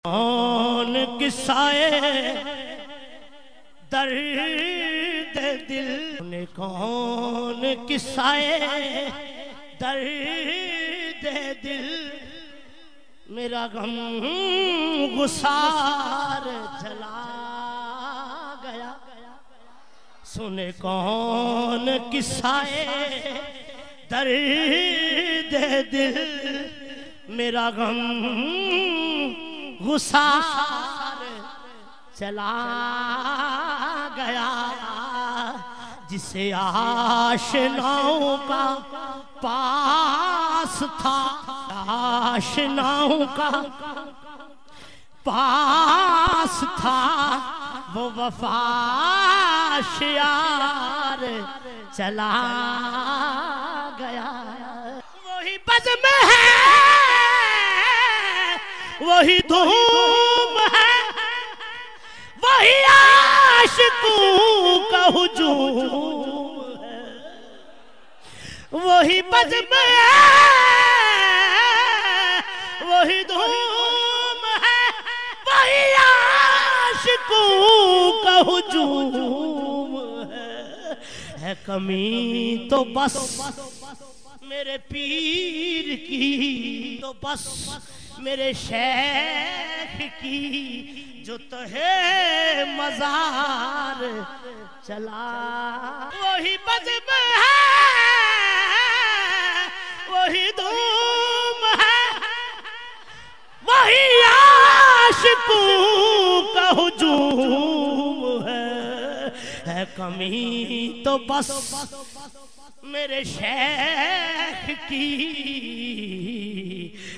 کون قصائے درد دل نے کون قصائے درد دل میرا غم غسار جلا گیا سنے کون قصائے درد دل میرا غم غسار چلا گیا جسے آشناؤں کا پاس تھا آشناؤں کا پاس تھا وہ وفا شیار چلا گیا وہی بزم ہے وہی دھوم ہے وہی عاشقوں کا ہجوم ہے وہی بزم ہے وہی دھوم ہے وہی عاشقوں کا ہجوم ہے کمی تو بس میرے پیر کی تو بس میرے شیخ کی جو تہے مزار چلا وہی بزم ہے وہی دھوم ہے وہی عاشقوں کا ہجوم ہے کمی تو بس میرے شیخ کی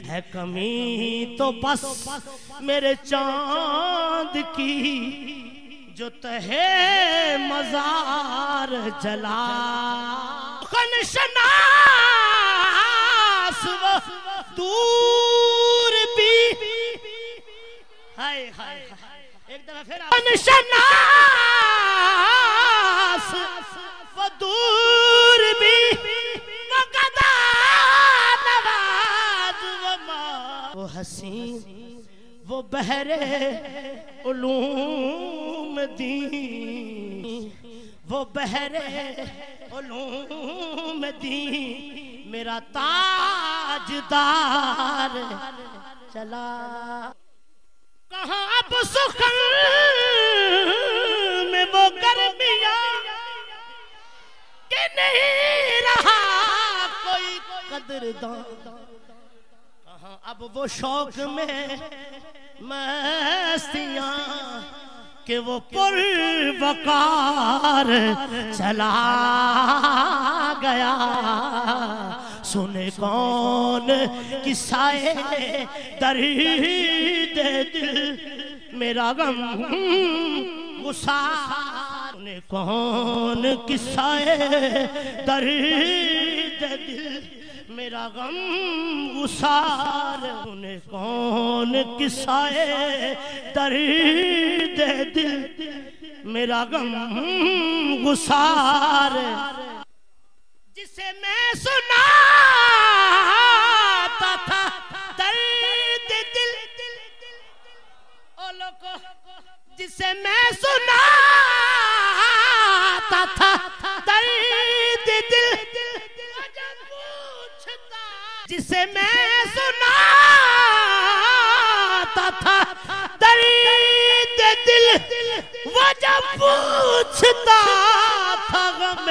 ہے کمی تو بس میرے چاند کی جو تہے مزار جلا خنشناس و دور بھی ہائے ہائے ایک دفعہ پھر خنشناس و دور بھی وقدا نواز وہ حسین وہ بحر علوم دین وہ بحر علوم دین میرا تاجدار چلا کہاں اب سخن میں وہ گرمیاں کہ نہیں رہا کوئی قدردان اب وہ شوق میں مستیاں کہ وہ پروقار چلا گیا سنے کون قصائے درد دل میرا غم غسار سنے کون قصائے درد دل میرا غم غسار سنے کون قصائے درد دل میرا غم غسار جسے میں سناتا تھا درد دل او لوگو جسے میں سناتا تھا درد دل جسے میں سناتا تھا درد دل وہ جب پوچھتا تھا غم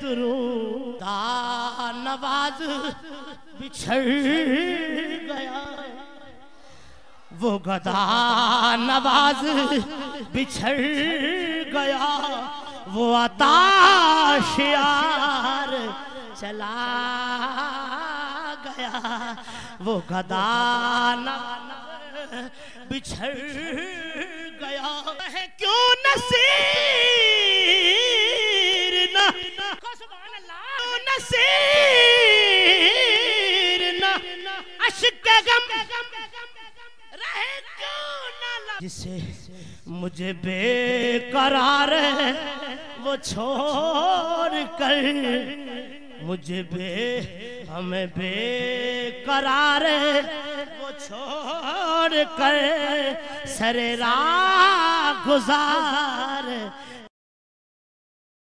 درود نواز بچھڑ گیا وہ گدا نواز بچھڑ گیا وہ عطا شیار چلا گیا وہ گدا بچھڑ گیا ہے کیوں نصیر نہ نصیر نہ عشق غم رہے کیوں نہ جسے مجھے بے قرار وہ چھوڑ کر مجھے ہمیں بے قرار وہ چھوڑ چھوڑ کر سر راہ گزار